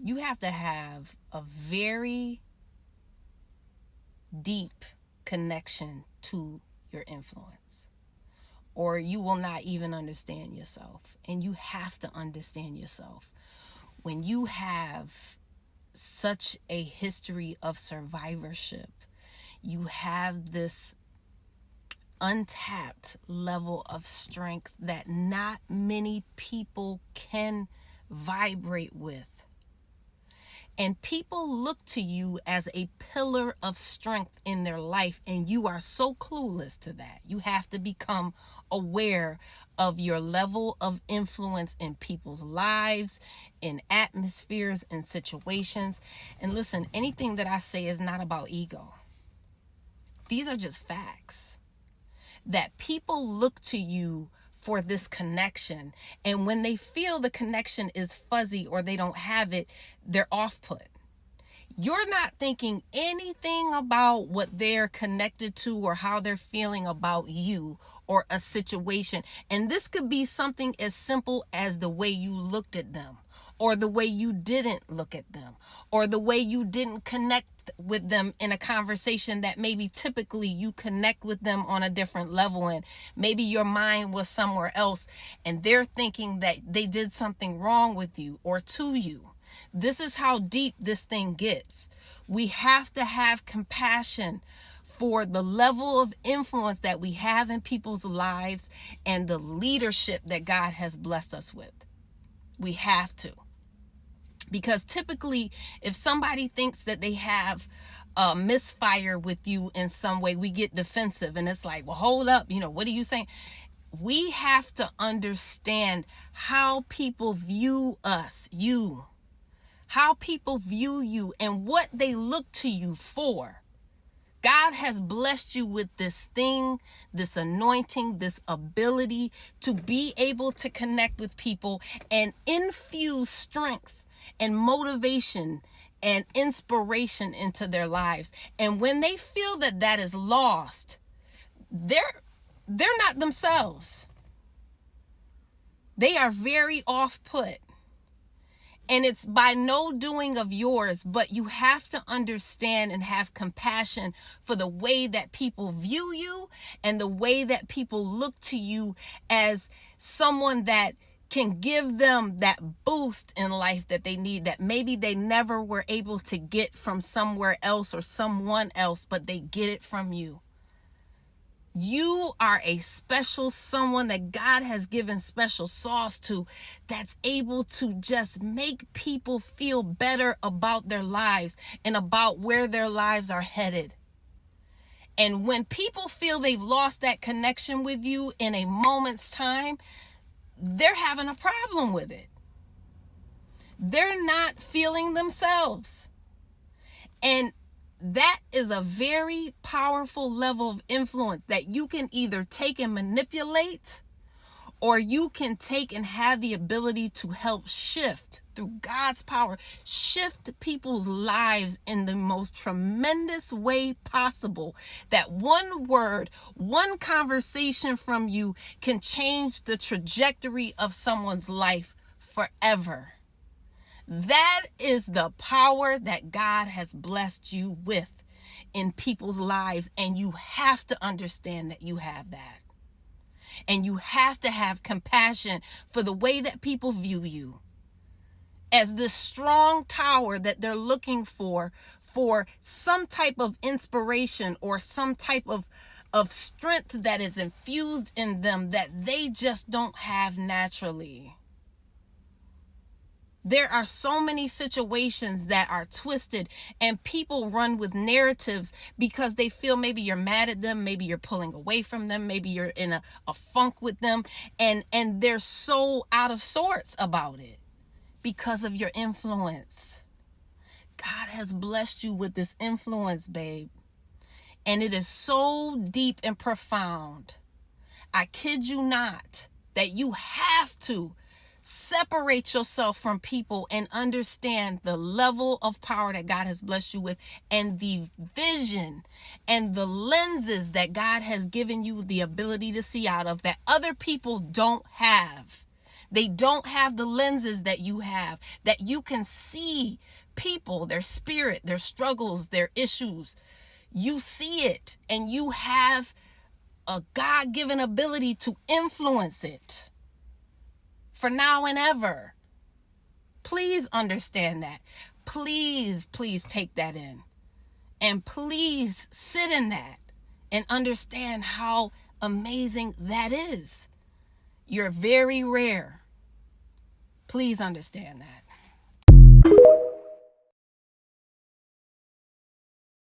You have to have a very deep connection to your influence, or you will not even understand yourself. And you have to understand yourself. When you have such a history of survivorship, you have this untapped level of strength that not many people can vibrate with. And people look to you as a pillar of strength in their life, and you are so clueless to that. You have to become aware of your level of influence in people's lives, in atmospheres, and situations. And listen, anything that I say is not about ego. These are just facts. That people look to you for this connection, and when they feel the connection is fuzzy or they don't have it, they're off put. You're not thinking anything about what they're connected to or how they're feeling about you or a situation. And this could be something as simple as the way you looked at them, or the way you didn't look at them, or the way you didn't connect with them in a conversation that maybe typically you connect with them on a different level, and maybe your mind was somewhere else and they're thinking that they did something wrong with you or to you. This is how deep this thing gets. We have to have compassion for the level of influence that we have in people's lives and the leadership that God has blessed us with. We have to. Because typically, if somebody thinks that they have misfire with you in some way, we get defensive. And it's like, well, hold up. What are you saying? We have to understand how people view us, how people view you and what they look to you for. God has blessed you with this thing, this anointing, this ability to be able to connect with people and infuse strength and motivation and inspiration into their lives. And when they feel that that is lost, they're not themselves. They are very off put. And it's by no doing of yours, but you have to understand and have compassion for the way that people view you and the way that people look to you as someone that can give them that boost in life that they need, that maybe they never were able to get from somewhere else or someone else, but they get it from you. You are a special someone that God has given special sauce to, that's able to just make people feel better about their lives and about where their lives are headed. And when people feel they've lost that connection with you in a moment's time, they're having a problem with it. They're not feeling themselves. And that is a very powerful level of influence that you can either take and manipulate, or you can take and have the ability to help shift through God's power, shift people's lives in the most tremendous way possible. That one word, one conversation from you can change the trajectory of someone's life forever. That is the power that God has blessed you with in people's lives. And you have to understand that you have that. And you have to have compassion for the way that people view you as this strong tower that they're looking for some type of inspiration or some type of strength that is infused in them that they just don't have naturally. There are so many situations that are twisted, and people run with narratives because they feel maybe you're mad at them, maybe you're pulling away from them, maybe you're in a funk with them, and they're so out of sorts about it because of your influence. God has blessed you with this influence, babe, and it is so deep and profound. I kid you not, that you have to separate yourself from people and understand the level of power that God has blessed you with, and the vision and the lenses that God has given you the ability to see out of that other people don't have. They don't have the lenses that you have, that you can see people, their spirit, their struggles, their issues. You see it, and you have a God-given ability to influence it for now and ever. Please understand that. Please take that in. And please sit in that and understand how amazing that is. You're very rare. Please understand that.